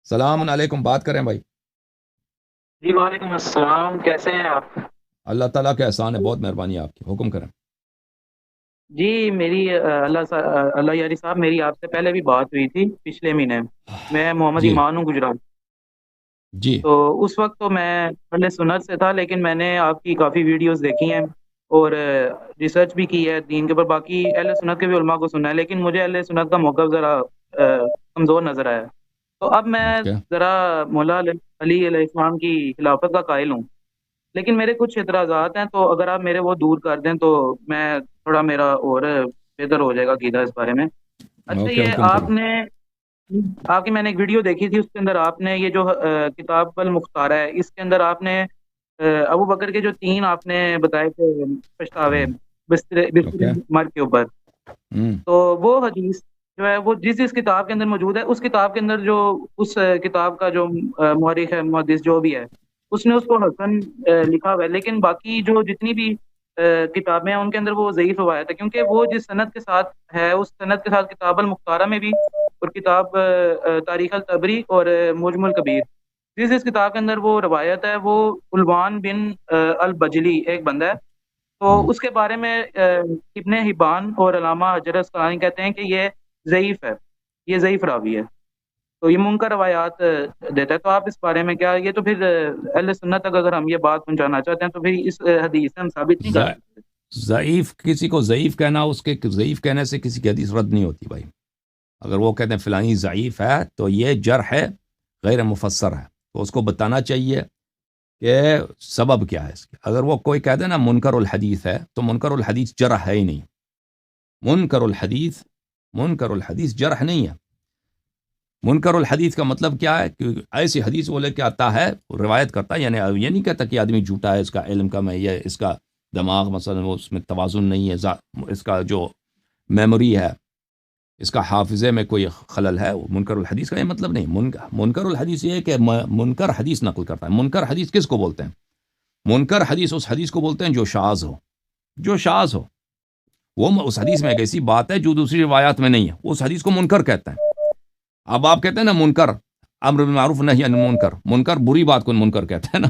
سلام علیکم، بات کریں بھائی. جی وعلیکم السلام، کیسے ہیں آپ؟ اللہ تعالیٰ کا احسان ہے، بہت مہربانی ہے آپ کی، حکم کریں. جی میری اللہ یاری صاحب، میری آپ سے پہلے بھی بات ہوئی تھی پچھلے مہینے. میں محمد جی ایمان ہوں، گجرات. جی. تو اس وقت تو میں اہل سنت سے تھا، لیکن میں نے آپ کی کافی ویڈیوز دیکھی ہیں اور ریسرچ بھی کی ہے دین کے اوپر. باقی اہل سنت کے بھی علماء کو سنا ہے، لیکن مجھے اہل سنت کا موقف ذرا کمزور نظر آیا. تو اب میں اوکے. ذرا مولا علی علیہ السلام کی خلافت کا قائل ہوں، لیکن میرے کچھ اعتراضات ہیں. تو اگر آپ میرے وہ دور کر دیں تو میں تھوڑا میرا اور بہتر ہو جائے گا عقیدہ اس بارے میں. اچھا، اوکے، یہ حکم کرو. آپ کی میں نے ایک ویڈیو دیکھی تھی، اس کے اندر آپ نے یہ جو کتاب المختارہ ہے، اس کے اندر آپ نے ابو بکر کے جو تین آپ نے بتائے تھے پچھتاوے بستر اوکے. مرگ کے اوپر. ہوں. تو وہ حدیث جو ہے وہ جس کتاب کے اندر موجود ہے، اس کتاب کے اندر جو اس کتاب کا جو مورخ ہے، محدث جو بھی ہے، اس نے اس کو حسن لکھا ہوا ہے. لیکن باقی جو جتنی بھی کتابیں ہیں ان کے اندر وہ ضعیف روایت ہے، کیونکہ وہ جس سند کے ساتھ ہے اس سند کے ساتھ کتاب المختارہ میں بھی اور کتاب تاریخ الطبری اور معجم الکبیر، جس کتاب کے اندر وہ روایت ہے، وہ علوان بن البجلی ایک بندہ ہے. تو ہوں. اس کے بارے میں ابن حبان اور علامہ حجر اسقلانی کہتے ہیں کہ یہ ضعیف ہے، یہ ضعیف راوی ہے. تو یہ منکر روایات دیتا ہے. تو آپ اس بارے میں کیا، یہ تو پھر اہل سنت تک اگر ہم یہ بات پہنچانا چاہتے ہیں تو پھر اس حدیث سے ہم ثابت نہیں کر ضع- سکتے. ضعیف کسی کو ضعیف کہنا، اس کے ضعیف کہنے سے کسی کی حدیث رد نہیں ہوتی بھائی. اگر وہ کہتے ہیں فلانی ضعیف ہے تو یہ جرح ہے، غیر مفسر ہے، تو اس کو بتانا چاہیے کہ سبب کیا ہے اس کے. اگر وہ کوئی کہہ دے نا منکر الحدیث ہے، تو منکر الحدیث جرح ہے ہی نہیں. منکر الحدیث منکر الحدیث جرح نہیں ہے. منکر الحدیث کا مطلب کیا ہے کہ ایسی حدیث وہ لے کے آتا ہے، روایت کرتا ہے، یعنی یہ نہیں کہتا کہ آدمی جھوٹا ہے، اس کا علم کم ہے، یہ اس کا دماغ مثلا وہ اس میں توازن نہیں ہے، اس کا جو میموری ہے، اس کا حافظے میں کوئی خلل ہے. وہ منکر الحدیث کا یہ مطلب نہیں. منکر الحدیث یہ ہے کہ منکر حدیث نقل کرتا ہے. منکر حدیث کس کو بولتے ہیں؟ منکر حدیث اس حدیث کو بولتے ہیں جو شاذ ہو. جو شاذ ہو وہ اس حدیث میں ایک ایسی بات ہے جو دوسری روایات میں نہیں ہے، اس حدیث کو منکر کہتے ہیں. اب آپ کہتے ہیں نا منکر، امر بالمعروف نہی عن المنکر، منکر بری بات کو منکر کہتے ہیں نا.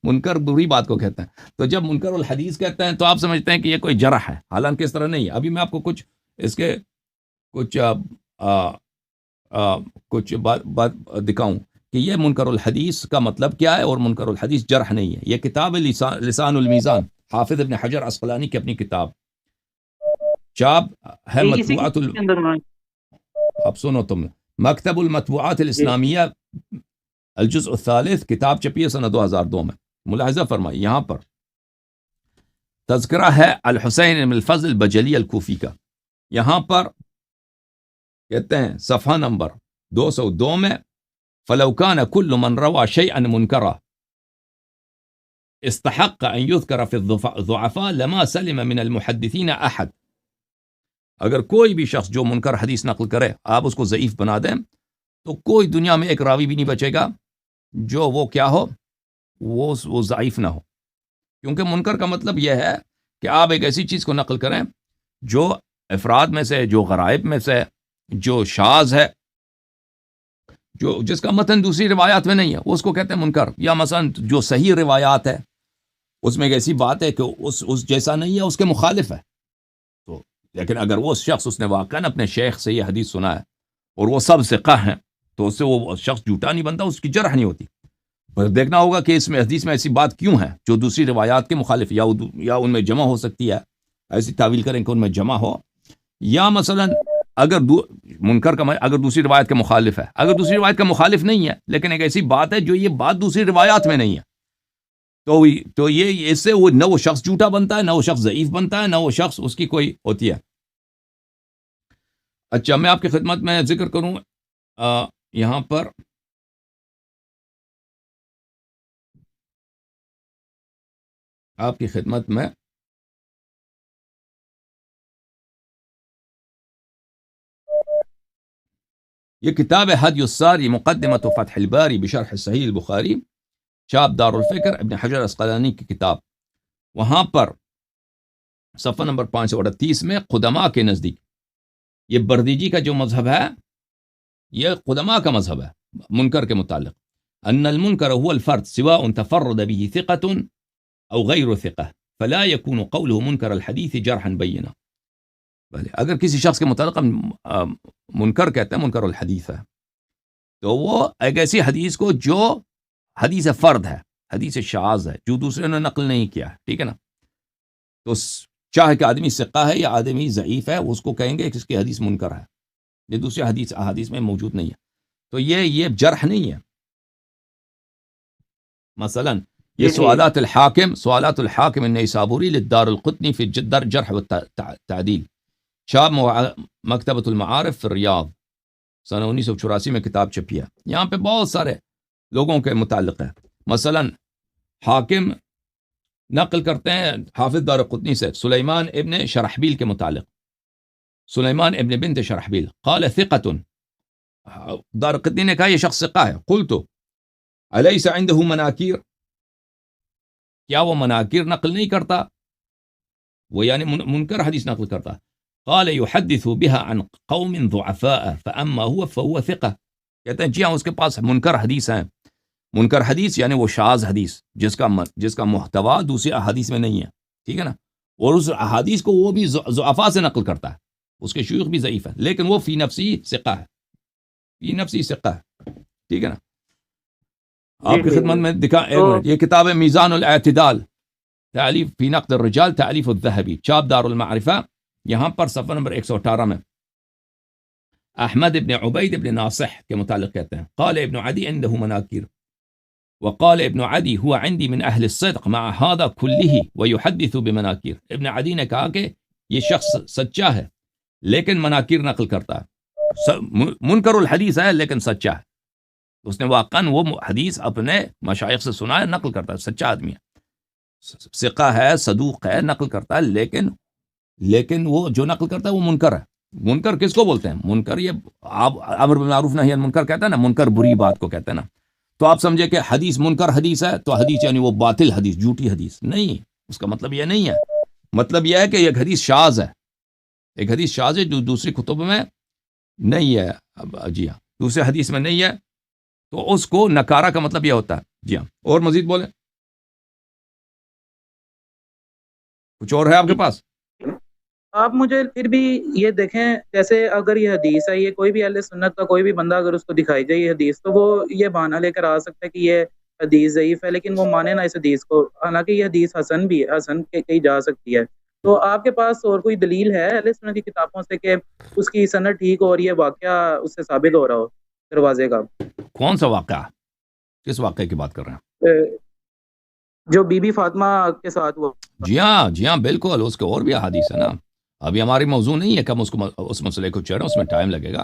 منکر بری بات کو کہتے ہیں. تو جب منکر الحدیث کہتے ہیں تو آپ سمجھتے ہیں کہ یہ کوئی جرح ہے، حالانکہ اس طرح نہیں ہے. ابھی میں آپ کو کچھ اس کے کچھ کچھ بات دکھاؤں کہ یہ منکر الحدیث کا مطلب کیا ہے، اور منکر الحدیث جرح نہیں ہے. یہ کتاب ہے لسان المیزان، حافظ ابن حجر عسقلانی کی اپنی کتاب، چاپ ہے اسی مطبوعات کتاب کے اندر اب سنو تم، مکتب المطبوعات جی الاسلامیہ، الجزء الثالث، کتاب چھپی ہے سنہ 2002 میں. ملاحظہ فرمائی یہاں پر تذکرہ ہے الحسین بن الفضل بجلی الکوفی کا. یہاں پر کہتے ہیں صفحہ نمبر 202 میں، فلو كان كل من روى شيئا منكرا استحق ان يذكر في الضعفاء لما سلم من المحدثين احد. اگر کوئی بھی شخص جو منکر حدیث نقل کرے آپ اس کو ضعیف بنا دیں تو کوئی دنیا میں ایک راوی بھی نہیں بچے گا جو وہ کیا ہو، وہ ضعیف نہ ہو. کیونکہ منکر کا مطلب یہ ہے کہ آپ ایک ایسی چیز کو نقل کریں جو افراد میں سے، جو غرائب میں سے، جو شاذ ہے، جو جس کا متن دوسری روایات میں نہیں ہے، اس کو کہتے ہیں منکر. یا مثلا جو صحیح روایات ہے اس میں ایک ایسی بات ہے کہ اس جیسا نہیں ہے، اس کے مخالف ہے. تو لیکن اگر وہ شخص اس نے واقعاً اپنے شیخ سے یہ حدیث سنا ہے اور وہ سب ثقہ ہیں، تو اس سے وہ شخص جھوٹا نہیں بنتا، اس کی جرح نہیں ہوتی. پر دیکھنا ہوگا کہ اس میں حدیث میں ایسی بات کیوں ہے جو دوسری روایات کے مخالف، یا ان میں جمع ہو سکتی ہے، ایسی تعویل کریں کہ ان میں جمع ہو. یا مثلا اگر منکر کا اگر دوسری روایت کے مخالف ہے، اگر دوسری روایت کا مخالف نہیں ہے لیکن ایک ایسی بات ہے جو یہ بات دوسری روایات میں نہیں ہے، تو یہ اس سے وہ نہ وہ شخص جھوٹا بنتا ہے، نہ وہ شخص ضعیف بنتا ہے، نہ وہ شخص اس کی کوئی ہوتی ہے. اچھا، میں آپ کی خدمت میں ذکر کروں یہاں پر آپ کی خدمت میں یہ کتاب ہے حدی الساری مقدمۃ فتح الباری بشرح صحیح البخاری، چاپ دار الفکر ابن حجر اسقلانی کی کتاب. وہاں پر صفحہ نمبر 538 میں قدماء کے نزدیک یہ بردیجی کا جو مذہب ہے، یہ قدماء کا مذہب ہے. منکر کے متعلق ان المنکر هو الفرد سواء تفرد به ثقة او غیر ثقة فلا يكون قوله منکر الحدیث جرحا بینا. اگر کسی شخص کے متعلق منکر کہتے ہیں منکر الحدیث ہے تو وہ ایک ایسی حدیث کو جو حدیث فرد ہے حدیث شاذ ہے جو دوسرے نے نقل نہیں کیا ہے, ٹھیک ہے نا, تو چاہے کہ آدمی ثقہ ہے یا آدمی ضعیف ہے اس کو کہیں گے کہ اس کی حدیث منکر ہے, یہ دوسری حدیث میں موجود نہیں ہے. تو یہ جرح نہیں ہے. مثلا یہ سوالات الحاکم النیسابوری للدار القطنی فی جرح والتعدیل, شاب مکتبۃ المعارف فی الریاض, سنہ 1984 میں کتاب چھپی ہے. یہاں پہ بہت سارے لوگوں کے متعلق ہے. مثلا حاکم نقل کرتے ہیں حافظ دارقطنی سے سلیمان ابن شرحبیل کے متعلق, سلیمان ابن بنت شرحبیل قال ثقة, دارقطنی نے کہا یہ شخص ثقہ ہے. قلت الیس عنده مناکیر, کیا وہ مناکیر نقل نہیں کرتا, وہ یعنی منکر حدیث نقل کرتا. قال يحدث بها عن قوم ضعفاء فاما هو فهو ثقة, کہتے ہیں جی ہاں اس کے پاس منکر حدیث ہیں. منکر حدیث یعنی وہ شاذ حدیث جس کا محتوا دوسری احادیث میں نہیں ہے, ٹھیک ہے نا, اور اس احادیث کو وہ بھی ضعفاء سے نقل کرتا ہے, اس کے شیوخ بھی ضعیف ہیں لیکن وہ فی نفسی ثقہ ہے, فی نفسی ثقہ ہے, ٹھیک ہے نا. آپ کی خدمت میں دکھا ایک منٹ, یہ کتاب ہے میزان الاعتدال تعلیف فی نقد الرجال تعلیف الذہبی, چاپ دار المعرفہ, یہاں پر صفحہ نمبر 118 میں احمد ابن عبید ابن ناصح کے متعلق کہتے ہیں قال ابن عدی عنده مناکیر وقال ابن عدی هو عندي من اہل الصدق مع هذا كله ويحدث بمناکیر. ابن عدی نے کہا کہ یہ شخص سچا ہے لیکن مناکیر نقل کرتا ہے, منکر الحدیث ہے لیکن سچا ہے. اس نے واقعاً وہ حدیث اپنے مشائخ سے سنا ہے, نقل کرتا ہے, سچا آدمی ہے, ثقہ ہے, صدوق ہے, نقل کرتا ہے, لیکن وہ جو نقل کرتا ہے وہ منکر ہے. منکر کس کو بولتے ہیں؟ منکر یہ آپ امر بالمعروف نہی عن المنکر کہتے ہیں نا, منکر بری بات کو کہتے ہیں نا. تو آپ سمجھے کہ حدیث منکر حدیث ہے تو حدیث یعنی وہ باطل حدیث, جھوٹی حدیث نہیں, اس کا مطلب یہ نہیں ہے. مطلب یہ ہے کہ ایک حدیث شاذ ہے, ایک حدیث شاذ ہے جو دوسری کتب میں نہیں ہے, جی ہاں دوسرے حدیث میں نہیں ہے, تو اس کو نکارہ کا مطلب یہ ہوتا ہے. جی ہاں, اور مزید بولیں, کچھ اور ہے آپ کے پاس؟ آپ مجھے پھر بھی یہ دیکھیں, جیسے اگر یہ حدیث ہے, یہ کوئی بھی اہل سنت کا کوئی بھی بندہ اگر اس کو دکھائی جائے یہ حدیث, تو وہ یہ بہانہ لے کر آ سکتا ہے کہ یہ حدیث ضعیف ہے, لیکن وہ مانے نہ اس حدیث کو, حالانکہ یہ حدیث حسن بھی ہے, حسن کہی جا سکتی ہے. تو آپ کے پاس اور کوئی دلیل ہے اہل سنت کی کتابوں سے کہ اس کی سند ٹھیک ہو رہی ہے, واقعہ اس سے ثابت ہو رہا ہو دروازے کا؟ کون سا واقعہ, کس واقعے کی بات کر رہے ہیں؟ جو بی بی فاطمہ کے ساتھ ہوا. جی ہاں بالکل, اس کے اور بھی احادیث ہے نا. ابھی ہماری موضوع نہیں ہے کہ ہم اس مسئلے کو چھیڑیں, اس میں ٹائم لگے گا.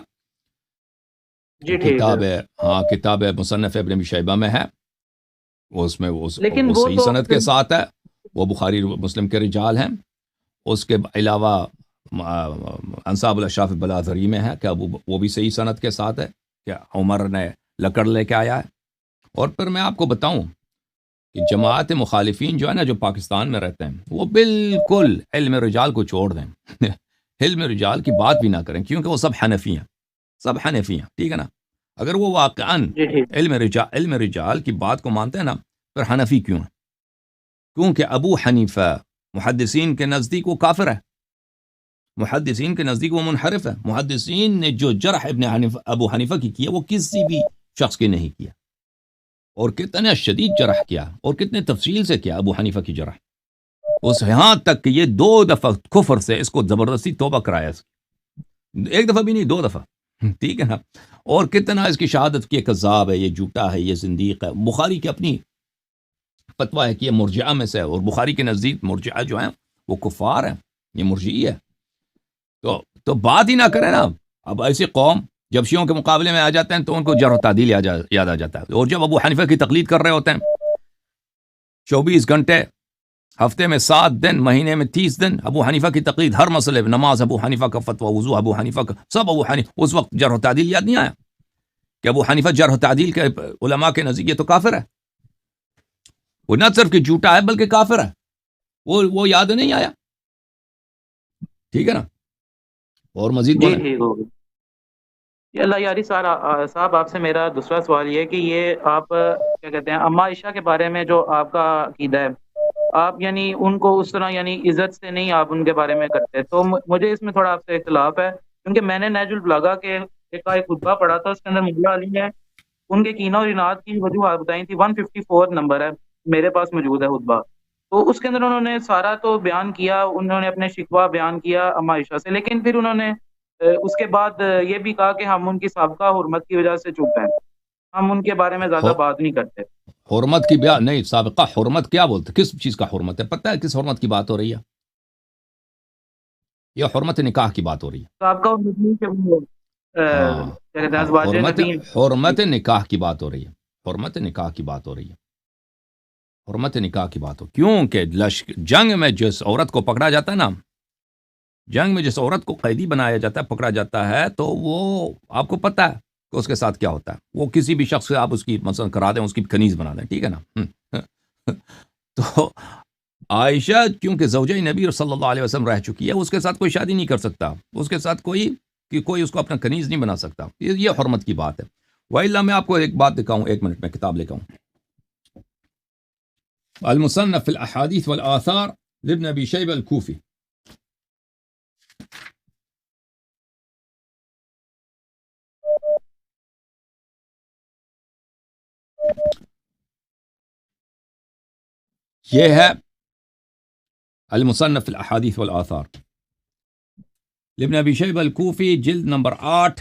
جی کتاب ہے, ہاں کتاب ہے مصنف ابن ابی شیبہ میں ہے, اس میں وہ صحیح سند کے ساتھ ہے, وہ بخاری مسلم کے رجال ہیں. اس کے علاوہ انصاب الاشراف بلازری میں ہے کہ وہ بھی صحیح سند کے ساتھ ہے کہ عمر نے لکڑ لے کے آیا ہے. اور پھر میں آپ کو بتاؤں کہ جماعت مخالفین جو ہے نا جو پاکستان میں رہتے ہیں وہ بالکل علم رجال کو چھوڑ دیں, علم رجال کی بات بھی نہ کریں, کیونکہ وہ سب حنفی ہیں, ٹھیک ہے نا. اگر وہ واقعاً علم رجال کی بات کو مانتے ہیں نا, پھر حنفی کیوں ہیں؟ کیونکہ ابو حنیفہ محدثین کے نزدیک وہ کافر ہے, محدثین کے نزدیک وہ منحرف ہے. محدثین نے جو جرح ابو حنیفہ کی کیا وہ کسی بھی شخص کی نہیں کیا, اور کتنے شدید جرح کیا اور کتنے تفصیل سے کیا ابو حنیفہ کی جرح, اس یہاں تک کہ یہ 2 دفعہ کفر سے اس کو زبردستی توبہ کرایا, ایک دفعہ بھی نہیں 2 دفعہ, ٹھیک ہے نا. اور کتنا اس کی شہادت کی کذاب ہے, یہ جھوٹا ہے, یہ زندیق ہے. بخاری کی اپنی فتویٰ ہے کہ یہ مرجعہ میں سے ہے, اور بخاری کے نزدیک مرجعہ جو ہیں وہ کفار ہیں, یہ مرجعی ہے. تو بات ہی نہ کریں نا. اب ایسی قوم جب شیعوں کے مقابلے میں آ جاتے ہیں تو ان کو جرح و تعدیل یاد آ جاتا ہے, اور جب ابو حنیفہ کی تقلید کر رہے ہوتے ہیں 24 گھنٹے ہفتے میں 7 دن, مہینے میں 30 دن ابو حنیفہ کی تقلید, ہر مسئلے میں نماز ابو حنیفہ کا فتویٰ, وضو ابو حنیفہ کا, سب ابو حنیفہ. اس وقت جرح و تعدیل یاد نہیں آیا کہ ابو حنیفہ جرح و تعدیل کے علماء کے نزدیک یہ تو کافر ہے, وہ نہ صرف کہ جھوٹا ہے بلکہ کافر ہے, وہ یاد نہیں آیا, ٹھیک ہے نا. اور مزید بولیں. یہ اللہ یاری صاحب، آپ سے میرا دوسرا سوال یہ ہے کہ یہ آپ کیا کہتے ہیں اما عائشہ کے بارے میں جو آپ کا عقیدہ ہے، آپ یعنی ان کو اس طرح یعنی عزت سے نہیں آپ ان کے بارے میں کرتے، تو مجھے اس میں تھوڑا آپ سے اختلاف ہے، کیونکہ میں نے نیج البلاغہ کے ایک خطبہ پڑھا تھا، اس کے اندر مولا علی نے ان کے کینہ اور اناد کی وجوہات بتائی تھی، 154 نمبر ہے، میرے پاس موجود ہے خطبہ، تو اس کے اندر انہوں نے سارا تو بیان کیا، انہوں نے اپنے شکوہ بیان کیا اما عائشہ سے، لیکن پھر انہوں نے اس کے بعد یہ بھی کہا کہ ہم ان کی سابقہ حرمت کی وجہ سے چپ ہیں، ہم ان کے بارے میں زیادہ بات نہیں کرتے۔ حرمت کی بیا نہیں، سابقہ حرمت کیا بولتے؟ کس چیز کا حرمت ہے؟ پتہ ہے کس حرمت کی بات ہو رہی ہے؟ یہ حرمت نکاح کی بات ہو رہی ہے۔ سابقہ حرمت نہیں کہ وہ ہاں کیا کہتے ہیں ازواج حرمت نبی ہیں۔ حرمت نکاح کی بات ہو رہی ہے، حرمت نکاح کی بات ہو رہی ہے، حرمت نکاح کی بات ہو، کیونکہ جنگ میں جس عورت کو پکڑا جاتا ہے نا، جنگ میں جس عورت کو قیدی بنایا جاتا ہے، پکڑا جاتا ہے، تو وہ آپ کو پتہ ہے کہ اس کے ساتھ کیا ہوتا ہے، وہ کسی بھی شخص سے آپ اس کی مثلا کرا دیں، اس کی کنیز بنا دیں، ٹھیک ہے نا؟ تو عائشہ کیونکہ زوجہ نبی صلی اللہ علیہ وسلم رہ چکی ہے، اس کے ساتھ کوئی شادی نہیں کر سکتا، اس کے ساتھ کوئی اس کو اپنا کنیز نہیں بنا سکتا، یہ حرمت کی بات ہے۔ وإلا میں آپ کو ایک بات دکھاؤں، ایک منٹ میں کتاب لے کے آؤں، المصنف في الأحاديث والآثار لابن أبي شيبة الكوفي، یہ ہے المصنف في الأحاديث والآثار لابن ابی شیبہ الکوفی، جلد نمبر 8،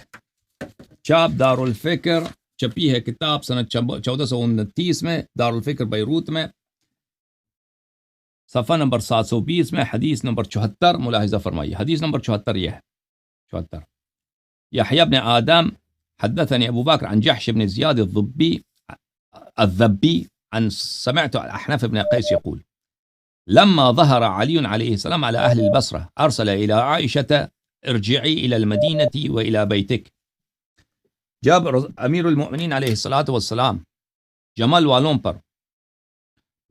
چاپ دار الفکر، چھپی ہے کتاب سنہ 1429 میں، دار الفکر بیروت میں، صفحہ نمبر 720 میں، حدیث نمبر 74 ملاحظہ فرمائیے، حدیث نمبر 74 یہ ہے، 74 یحییٰ بن آدم حدثني ابو بکر عن جحش بن زیاد الذبی عن سمعت احنف بن قیس يقول لما ظهر علي عليه السلام على أهل البصرة أرسل إلى عائشة ارجعي إلى المدينة وإلى بيتك، جب امیر المؤمنین علیہ الصلاۃ والسلام جمل والوں پر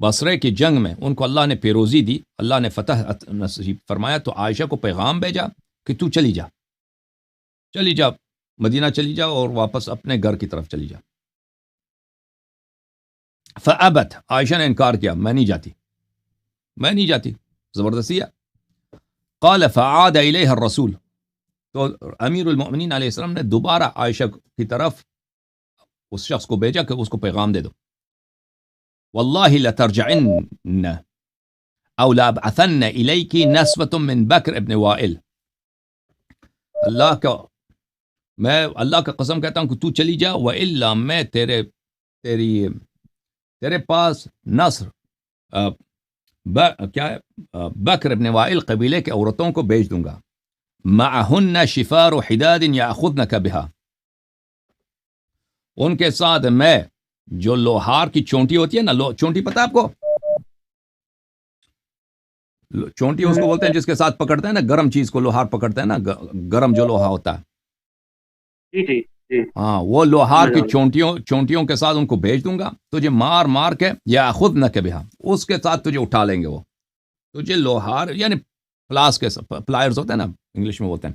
بصرے کی جنگ میں ان کو اللہ نے پیروزی دی، اللہ نے فتح نصیب فرمایا، تو عائشہ کو پیغام بھیجا کہ تو چلی جا مدینہ چلی جا اور واپس اپنے گھر کی طرف چلی جا۔ فابت، عائشہ نے انکار کیا، میں نہیں جاتی، زبردستی ہے۔ قال فعاد الیہ الرسول، تو امیر المؤمنین علیہ السلام نے دوبارہ عائشہ کی طرف اس شخص کو بھیجا کہ اس کو پیغام دے دو، واللہ لترجعن او لابعثن الیک نسوة من بکر ابن وائل، میں اللہ کا قسم کہتا ہوں کہ تو چلی جا، والا میں تیرے پاس نصر بکر ابن وائل قبیلے کے عورتوں کو بھیج دوں گا، معہن شفار حداد یاخذنک بها، ان کے ساتھ میں جو لوہار کی چونٹی ہوتی ہے نا، چونٹی پتہ آپ کو؟ چونٹی اس کو بولتے ہیں جس کے ساتھ پکڑتے ہیں نا گرم چیز کو، لوہار پکڑتے ہیں نا، گرم جو لوہا ہوتا ہے، جی ہاں، وہ لوہار کی چونٹیوں کے ساتھ ان کو بھیج دوں گا، تجھے مار کے یاخذنک بها، اس کے ساتھ تجھے اٹھا لیں گے، وہ تجھے لوہار یعنی پلائرز ہوتے ہیں نا، انگلش میں بولتے ہیں،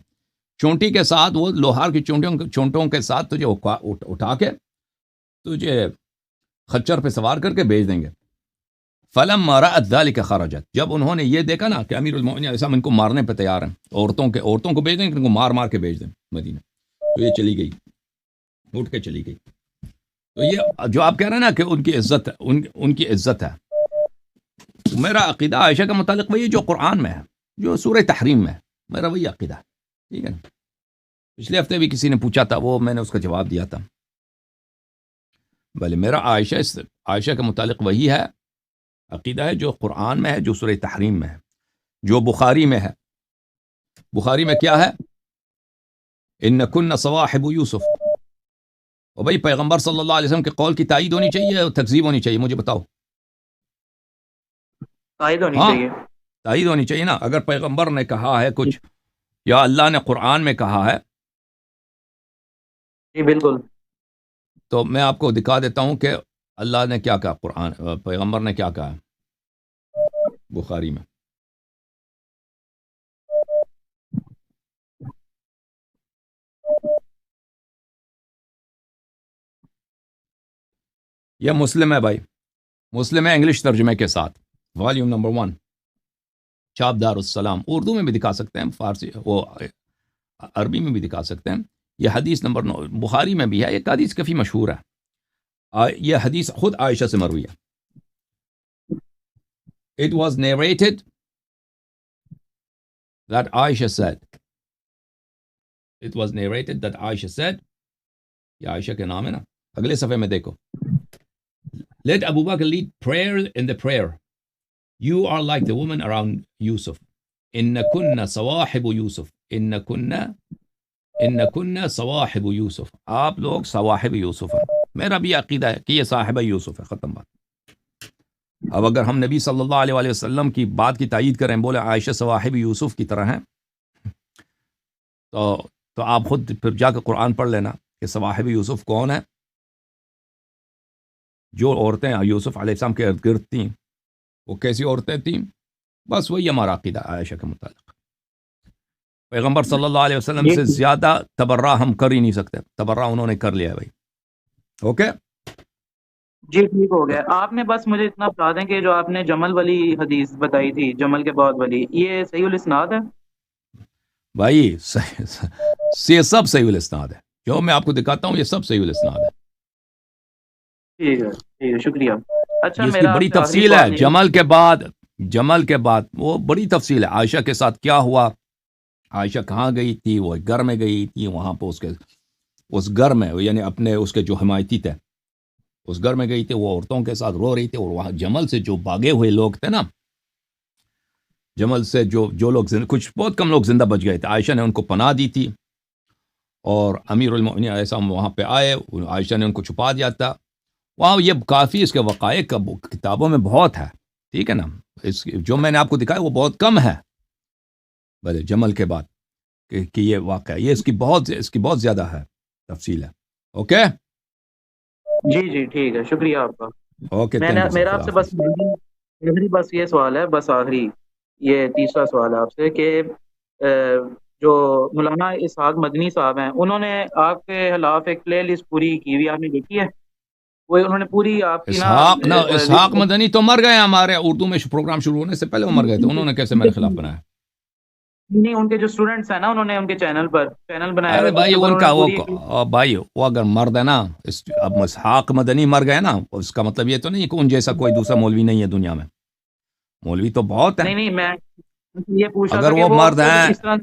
چونٹی کے ساتھ، وہ لوہار کی چونٹوں کے ساتھ تجھے اٹھا کے تجھے خچر پہ سوار کر کے بھیج دیں گے۔ فلما رأت ذلك خرجت، جب انہوں نے یہ دیکھا نا کہ امیر المؤمنین علیہ السلام ان کو مارنے پہ تیار ہیں، عورتوں کو بھیج دیں، ان کو مار کے بھیج دیں مدینہ، تو یہ چلی گئی، اٹھ کے چلی گئی۔ تو یہ جو آپ کہہ رہے ہیں نا کہ ان کی عزت ان کی عزت ہے، میرا عقیدہ عائشہ کا متعلق وہی جو قرآن میں ہے، جو سورہ تحریم میں ہے، میرا وہی عقیدہ ہے، ٹھیک ہے نا؟ پچھلے ہفتے بھی کسی نے پوچھا تھا، وہ میں نے اس کا جواب دیا تھا، بھلے میرا عائشہ کے متعلق وہی ہے عقیدہ ہے جو قرآن میں ہے، جو سورہ تحریم میں ہے، جو بخاری میں ہے۔ بخاری میں کیا ہے؟ انکن صواحب یوسف، اور بھائی پیغمبر صلی اللہ علیہ وسلم کے قول کی تائید ہونی چاہیے اور تکذیب ہونی چاہیے، مجھے بتاؤ۔ تائید ہونی ہاں، چاہیے۔ تائید ہونی چاہیے نا، اگر پیغمبر نے کہا ہے کچھ یا اللہ نے قرآن میں کہا ہے، جی بالکل۔ تو میں آپ کو دکھا دیتا ہوں کہ اللہ نے کیا کہا، قرآن پیغمبر نے کیا کہا بخاری میں۔ یہ مسلم ہے بھائی، مسلم ہے انگلش ترجمے کے ساتھ، والیوم نمبر 1، چاپ دار السلام، اردو میں بھی دکھا سکتے ہیں، فارسی وہ عربی میں بھی دکھا سکتے ہیں۔ یہ حدیث نمبر 9 بخاری میں بھی ہے، ایک حدیث کافی مشہور ہے، یہ حدیث خود عائشہ سے مروی ہے۔ It was narrated that Aisha said، It was narrated that Aisha said، یہ عائشہ کے نام ہے نا، اگلے صفحے میں دیکھو، Let Abu Bakr lead prayer in the prayer. You are like the woman around Yusuf. إن كنا صواحب يوسف. إن كنا صواحب يوسف. آپ لوگ صواحب یوسف ہیں۔ میرا بھی عقیدہ ہے کہ یہ صاحبہ یوسف ہے، ختم بات۔ اب اگر ہم نبی صلی اللہ علیہ وآلہ وسلم کی بات کی تائید کریں، بولے عائشہ صواحب یوسف کی طرح ہیں، تو آپ خود پھر جا کے قرآن پڑھ لینا کہ صواحب یوسف کون ہے۔ جو عورتیں یوسف علیہ السلام کے ارد گرد تھیں، وہ کیسی عورتیں تھیں؟ بس وہی ہمارا عقیدہ عائشہ کے متعلق۔ پیغمبر صلی اللہ علیہ وسلم سے زیادہ تبرہ ہم کر ہی نہیں سکتے، تبرہ انہوں نے کر لیا ہے بھائی۔ اوکے جی ٹھیک ہو گیا۔ آپ نے بس مجھے اتنا بتا دیں کہ جو آپ نے جمل والی حدیث بتائی تھی، جمل کے بعد والی، یہ صحیح الاسناد ہے؟ بھائی یہ سب صحیح الاسناد ہے، جو میں آپ کو دکھاتا ہوں یہ سب صحیح الاسناد ہے۔ ٹھیک ہے ٹھیک ہے، شکریہ۔ اچھا اس کی میرا بڑی آپ سے آخری تفصیل ہے، سوال یہ- جمل کے بعد وہ بڑی تفصیل ہے، عائشہ کے ساتھ کیا ہوا، عائشہ کہاں گئی تھی، وہ گھر میں گئی تھی، وہاں پہ اس گھر میں، یعنی اپنے اس کے جو حمایتی تھے اس گھر میں گئی تھی، وہ عورتوں کے ساتھ رو رہی تھی، اور وہاں جمل سے جو بھاگے ہوئے لوگ تھے نا، جمل سے جو لوگ کچھ بہت کم لوگ زندہ بچ گئے تھے، عائشہ نے ان کو پناہ دی تھی، اور امیر المؤمنین علیہ السلام وہاں پہ آئے، عائشہ نے ان کو چھپا دیا تھا وہاں۔ یہ کافی اس کے وقائع کتابوں میں بہت ہے، ٹھیک ہے نا، جو میں نے آپ کو دکھایا وہ بہت کم ہے بھلے جمل کے بعد کہ یہ واقعہ، یہ اس کی بہت زیادہ ہے تفصیل ہے۔ اوکے جی جی ٹھیک ہے، شکریہ آپ کا۔ اوکے، میرا آپ سے بس بس یہ سوال ہے، بس آخری یہ تیسرا سوال ہے آپ سے کہ جو مولانا اسحاق مدنی صاحب ہیں، انہوں نے آپ کے خلاف ایک پلے لسٹ پوری کی ہوئی، آپ نے دیکھی ہے؟ وہ انہوں نے پوری آپ کی اسحاق مدنی تو مر گئے، ہمارے اردو میں پروگرام شروع ہونے سے پہلے وہ مر گئے تھے، انہوں نے کیسے میرے خلاف بنایا؟ نہیں، ان کے جو اسٹوڈنٹس ہیں نا، انہوں نے ان کے چینل بنایا ارے ہے، بھائی اس کے اوپر ان کا انہوں نے پوری بھائی وہ اگر مرد ہے نا، اب اسحاق مدنی مر گئے نا، اس کا مطلب یہ تو نہیں کہ ان جیسا کوئی دوسرا مولوی نہیں ہے دنیا میں، مولوی تو بہت ہیں۔ نہیں میں یہ پوچھ رہا اگر تھا کہ وہ مرد ہیں، اس طرح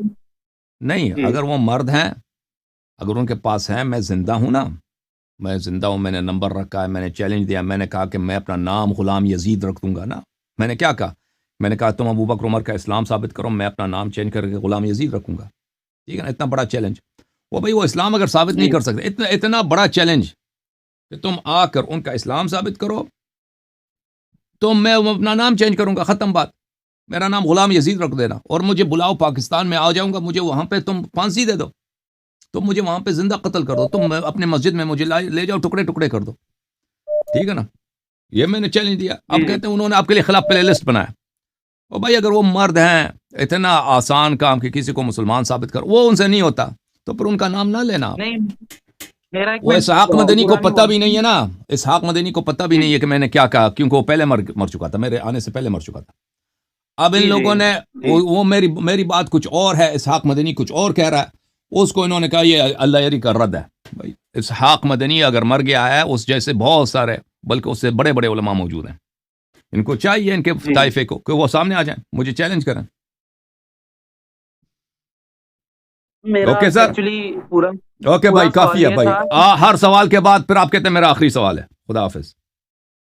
نہیں جی اگر وہ مرد ہیں، اگر ان کے پاس ہیں، میں زندہ ہوں نا، میں زندہ ہوں، میں نے نمبر رکھا ہے، میں نے چیلنج دیا، میں نے کہا کہ میں اپنا نام غلام یزید رکھ دوں گا نا، میں نے کیا کہا، میں نے کہا تم ابو بکر عمر کا اسلام ثابت کرو، میں اپنا نام چینج کر کے غلام یزید رکھوں گا، ٹھیک ہے نا، اتنا بڑا چیلنج۔ وہ بھائی وہ اسلام اگر ثابت نہیں کر سکتے، اتنا بڑا چیلنج کہ تم آ کر ان کا اسلام ثابت کرو، تو میں اپنا نام چینج کروں گا، ختم بات، میرا نام غلام یزید رکھ دینا، اور مجھے بلاؤ، پاکستان میں آ جاؤں گا، مجھے وہاں پہ تم پھانسی دے دو، تم مجھے وہاں پہ زندہ قتل کر دو، تم اپنے مسجد میں مجھے لے جاؤ، ٹکڑے ٹکڑے کر دو، ٹھیک ہے نا، یہ میں نے چیلنج دیا۔ اب کہتے ہیں انہوں نے آپ کے لیے خلاف پلے لسٹ بنایا، اور بھائی اگر وہ مرد ہیں، اتنا آسان کام کہ کسی کو مسلمان ثابت کر، وہ ان سے نہیں ہوتا، تو پھر ان کا نام نہ لینا۔ نہیں میرا ایک وہ اسحاق مدنی کو پتہ بھی نہیں ہے ہے نا، اسحاق مدنی کو پتہ بھی نہیں ہے کہ میں نے کیا کہا، کیونکہ وہ پہلے مر چکا تھا، میرے آنے سے پہلے مر چکا تھا۔ اب ان لوگوں نے وہ میری بات کچھ اور ہے، اسحاق مدنی کچھ اور کہہ رہا ہے، اس کو انہوں نے کہا یہ اللہ یری کا رد ہے۔ بھائی اسحاق مدنی اگر مر گیا ہے، اس جیسے بہت سارے، بلکہ اس سے بڑے بڑے علماء موجود ہیں، ان کو چاہیے ان کے طائفے کو کہ وہ سامنے آ جائیں، مجھے چیلنج کریں۔ اوکے سر، پورا اوکے بھائی، سوال کافی ہے یہ بھائی، تھا ہر سوال کے بعد پھر آپ کہتے ہیں میرا آخری سوال ہے۔ خدا حافظ۔